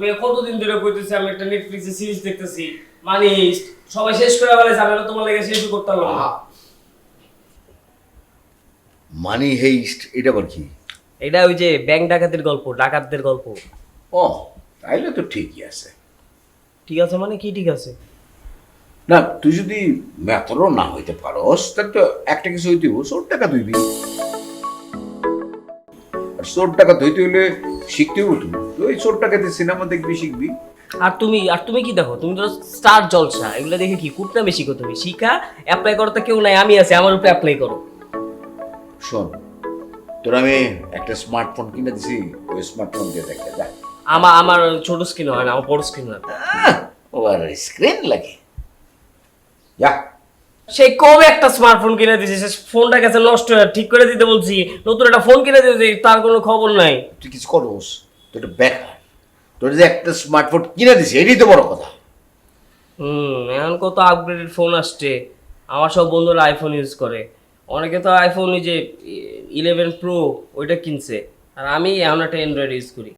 আমি কতদিন ধরে কইতেছি আমি একটা নেটফ্লিক্সে সিরিজ দেখতেছি মানি হিস্ট, সবাই শেষ করে ফেলেছে, আমি তোমার লেগে শেষও করতে পারলাম না। মানি হেইস্ট এটা আবার কি? এটা ওই যে ব্যাংক ডাকাতের গল্প, ডাকাতদের গল্প। ও তাইলে তো ঠিকই আছে। ঠিক আছে মানে কি ঠিক আছে? না তুই যদি মেথরও না হইতে পারস তাহলে তো একটা কিছু হইতে হইব, চোর টাকা ধুইবি। আর চোর টাকা ধুইতে হইলে শিখতে হইব, তুই ওই চোর টাকা দিয়ে সিনেমা দেখবি, শিখবি। আর তুমি কি দেখো? তুমি তো স্টার জলসা, এগুলো দেখে কি কুটনামি শিখো? তুমি শিখা অ্যাপ্লাই করো, তো কেউ নাই, আমি আছি, আমার উপরে অ্যাপ্লাই করো। শোন, তোর আমি একটা স্মার্টফোন কিনে দিছি, ওই স্মার্টফোন দিয়ে দেখতে যা। আমার ছোট স্ক্রিন হয় না, আমার বড় স্ক্রিন হয়। ও আর স্ক্রিন লাগে, যা। সেই কবে একটা স্মার্টফোন কিনে দিয়েছে, সে ফোনটা গেছে নষ্ট হয়ে, ঠিক করে দিতে বলছি, নতুন একটা ফোন কিনে দিয়েছে, তার কোনো খবর নাই। তুই কিছু করোস, তোর এটা বেকার। তোর যে একটা স্মার্টফোন কিনে দিছি এটাই তো বড় কথা। এখন কত আপগ্রেডেড ফোন আসছে, আমার সব বন্ধুরা আইফোন ইউজ করে, অনেকে তো আইফোন ওই যে 11 প্রো ওইটা কিনছে, আর আমি এখন একটা অ্যান্ড্রয়েড ইউজ করি।